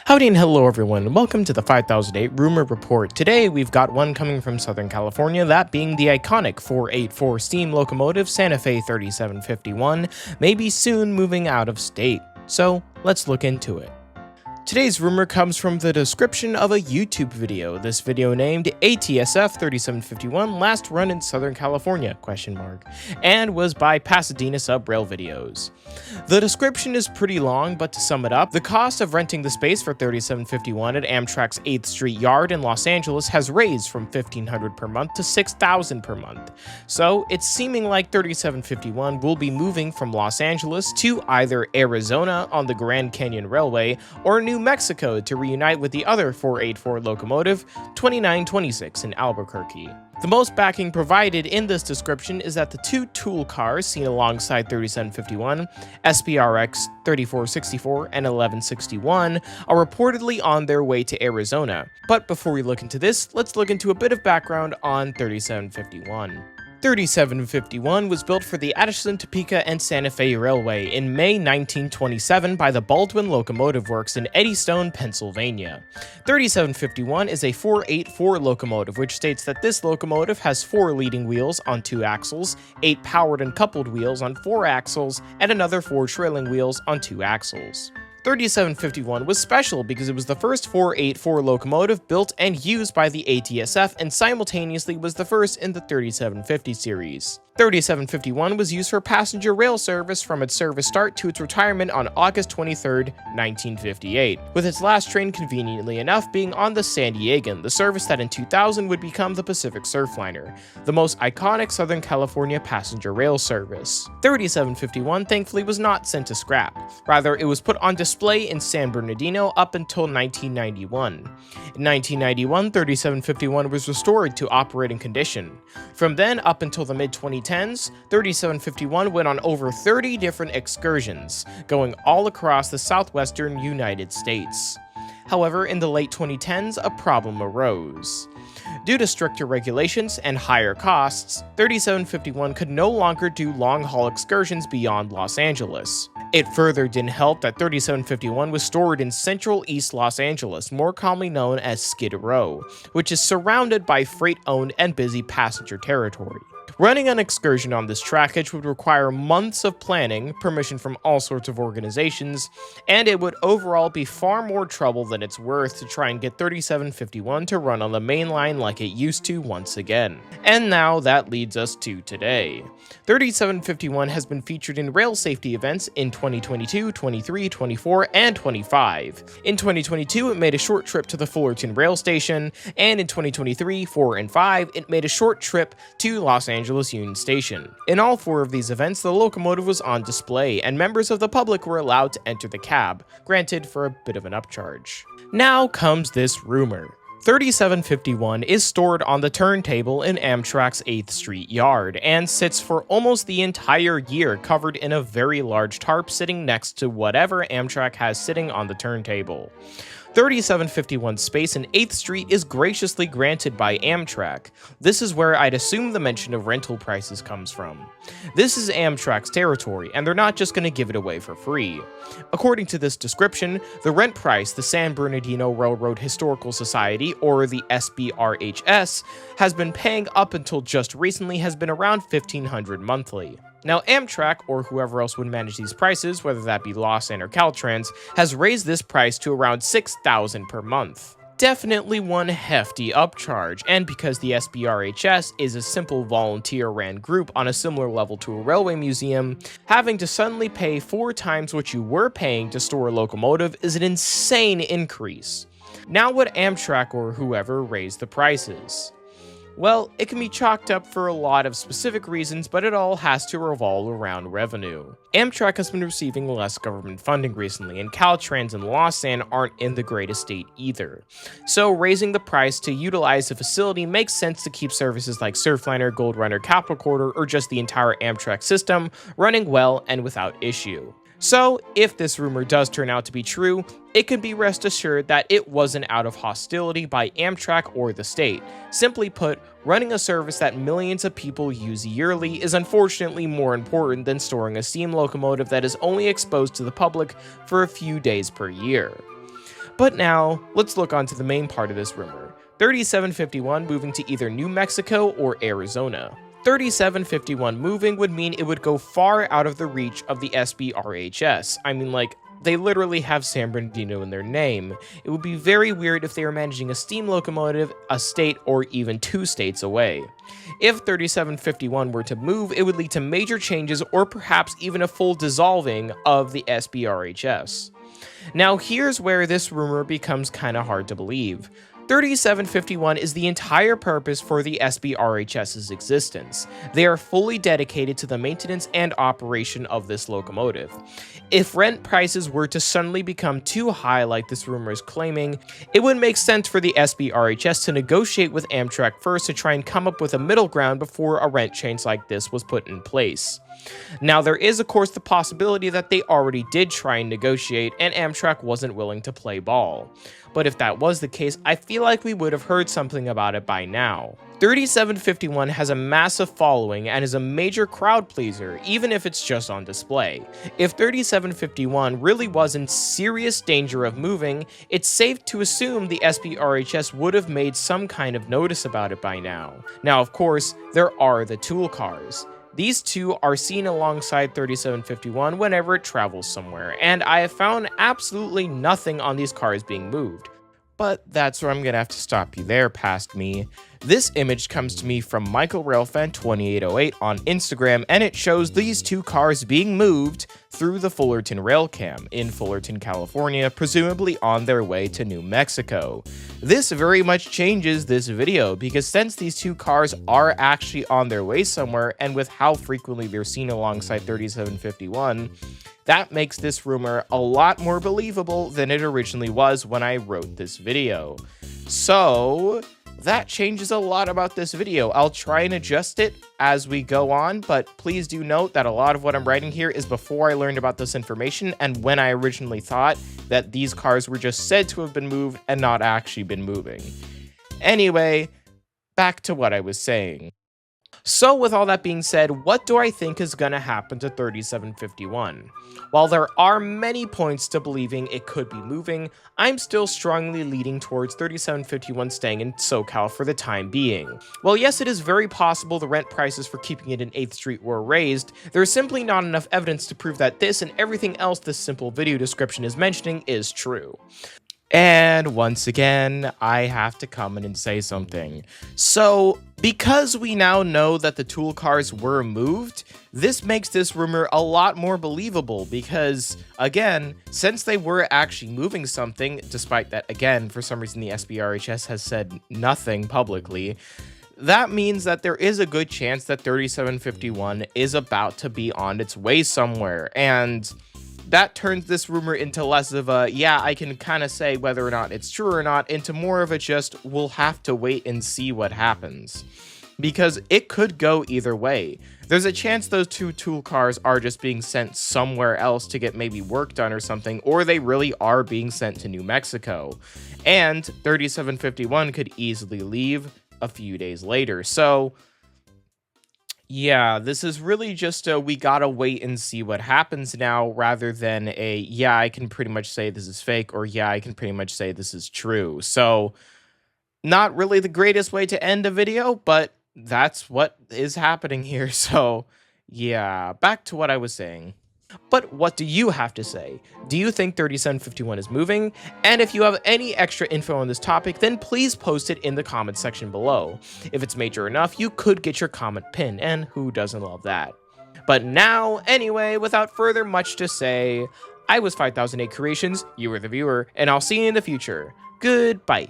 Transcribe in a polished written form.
Howdy and hello everyone, welcome to the 5008 Rumor Report. Today we've got one coming from Southern California, that being the iconic 484 steam locomotive Santa Fe 3751, maybe soon moving out of state. So let's look into it. Today's rumor comes from the description of a YouTube video. This video named ATSF 3751 last run in Southern California, and was by Pasadena Subrail Videos. The description is pretty long, but to sum it up, the cost of renting the space for 3751 at Amtrak's 8th Street Yard in Los Angeles has raised from $1,500 per month to $6,000 per month. So it's seeming like 3751 will be moving from Los Angeles to either Arizona on the Grand Canyon Railway or New Mexico to reunite with the other 484 locomotive, 2926 in Albuquerque. The most backing provided in this description is that the two tool cars seen alongside 3751, SPRX 3464 and 1161, are reportedly on their way to Arizona. But before we look into this, let's look into a bit of background on 3751. 3751 was built for the Addison, Topeka, and Santa Fe Railway in May 1927 by the Baldwin Locomotive Works in Eddystone, Pennsylvania. 3751 is a 484 locomotive, which states that this locomotive has 4 leading wheels on 2 axles, 8 powered and coupled wheels on 4 axles, and another 4 trailing wheels on 2 axles. 3751 was special because it was the first 484 locomotive built and used by the ATSF and simultaneously was the first in the 3750 series. 3751 was used for passenger rail service from its service start to its retirement on August 23, 1958, with its last train conveniently enough being on the San Diegan, the service that in 2000 would become the Pacific Surfliner, the most iconic Southern California passenger rail service. 3751 thankfully was not sent to scrap, rather it was put on display in San Bernardino up until 1991. In 1991, 3751 was restored to operating condition. From then up until the mid-2010s, 3751 went on over 30 different excursions, going all across the southwestern United States. However, in the late 2010s, a problem arose. Due to stricter regulations and higher costs, 3751 could no longer do long-haul excursions beyond Los Angeles. It further didn't help that 3751 was stored in central East Los Angeles, more commonly known as Skid Row, which is surrounded by freight-owned and busy passenger territory. Running an excursion on this trackage would require months of planning, permission from all sorts of organizations, and it would overall be far more trouble than it's worth to try and get 3751 to run on the main line like it used to once again. And now that leads us to today. 3751 has been featured in rail safety events in 2022, 23, 24, and 25. In 2022, it made a short trip to the Fullerton Rail Station, and in 2023, 4, and 5, it made a short trip to Los Angeles Union Station. In all 4 of these events, the locomotive was on display, and members of the public were allowed to enter the cab, granted for a bit of an upcharge. Now comes this rumor. 3751 is stored on the turntable in Amtrak's 8th Street Yard, and sits for almost the entire year covered in a very large tarp sitting next to whatever Amtrak has sitting on the turntable. 3751's space in 8th Street is graciously granted by Amtrak. This is where I'd assume the mention of rental prices comes from. This is Amtrak's territory, and they're not just going to give it away for free. According to this description, the rent price the San Bernardino Railroad Historical Society, or the SBRHS, has been paying up until just recently has been around $1,500 monthly. Now, Amtrak, or whoever else would manage these prices, whether that be Lawson or Caltrans, has raised this price to around $6,000 per month. Definitely one hefty upcharge, and because the SBRHS is a simple volunteer-ran group on a similar level to a railway museum, having to suddenly pay 4 times what you were paying to store a locomotive is an insane increase. Now would Amtrak or whoever raise the prices? Well, it can be chalked up for a lot of specific reasons, but it all has to revolve around revenue. Amtrak has been receiving less government funding recently, and Caltrans and Lawson aren't in the greatest state either. So raising the price to utilize the facility makes sense to keep services like Surfliner, Gold Runner, Capital Quarter, or just the entire Amtrak system running well and without issue. So, if this rumor does turn out to be true, it can be rest assured that it wasn't out of hostility by Amtrak or the state. Simply put, running a service that millions of people use yearly is unfortunately more important than storing a steam locomotive that is only exposed to the public for a few days per year. But now, let's look onto the main part of this rumor. 3751 moving to either New Mexico or Arizona. 3751 moving would mean it would go far out of the reach of the SBRHS. I mean, like, they literally have San Bernardino in their name. It would be very weird if they were managing a steam locomotive a state or even 2 states away. If 3751 were to move, it would lead to major changes or perhaps even a full dissolving of the SBRHS. Now here's where this rumor becomes kinda hard to believe. 3751 is the entire purpose for the SBRHS's existence. They are fully dedicated to the maintenance and operation of this locomotive. If rent prices were to suddenly become too high like this rumor is claiming, it would make sense for the SBRHS to negotiate with Amtrak first to try and come up with a middle ground before a rent change like this was put in place. Now, there is of course the possibility that they already did try and negotiate and Amtrak wasn't willing to play ball. But if that was the case, I feel like we would have heard something about it by now. 3751 has a massive following and is a major crowd pleaser, even if it's just on display. If 3751 really was in serious danger of moving, it's safe to assume the SBRHS would have made some kind of notice about it by now. Now, of course, there are the tool cars. These two are seen alongside 3751 whenever it travels somewhere, and I have found absolutely nothing on these cars being moved. But that's where I'm gonna have to stop you there, past me. This image comes to me from MichaelRailFan2808 on Instagram, and it shows these two cars being moved through the Fullerton Rail Cam in Fullerton, California, presumably on their way to New Mexico. This very much changes this video, because since these two cars are actually on their way somewhere, and with how frequently they're seen alongside 3751, that makes this rumor a lot more believable than it originally was when I wrote this video. So that changes a lot about this video. I'll try and adjust it as we go on, but please do note that a lot of what I'm writing here is before I learned about this information and when I originally thought that these cars were just said to have been moved and not actually been moving. Anyway, back to what I was saying. So with all that being said, what do I think is gonna happen to 3751? While there are many points to believing it could be moving, I'm still strongly leaning towards 3751 staying in SoCal for the time being. While yes, it is very possible the rent prices for keeping it in 8th Street were raised, there is simply not enough evidence to prove that this and everything else this simple video description is mentioning is true. And once again, I have to come in and say something. So, because we now know that the tool cars were moved, this makes this rumor a lot more believable because, again, since they were actually moving something, despite that, again, for some reason the SBRHS has said nothing publicly, that means that there is a good chance that 3751 is about to be on its way somewhere, and that turns this rumor into less of a, yeah, I can kind of say whether or not it's true or not, into more of a just, we'll have to wait and see what happens. Because it could go either way. There's a chance those two tool cars are just being sent somewhere else to get maybe work done or something, or they really are being sent to New Mexico. And 3751 could easily leave a few days later. So yeah, this is really just a we gotta wait and see what happens now, rather than a yeah, I can pretty much say this is fake, or yeah, I can pretty much say this is true. So not really the greatest way to end a video, but that's what is happening here. So yeah, back to what I was saying. But what do you have to say? Do you think 3751 is moving? And if you have any extra info on this topic, then please post it in the comments section below. If it's major enough, you could get your comment pinned, and who doesn't love that? But now, anyway, without further much to say, I was 5008 Creations, you were the viewer, and I'll see you in the future. Goodbye.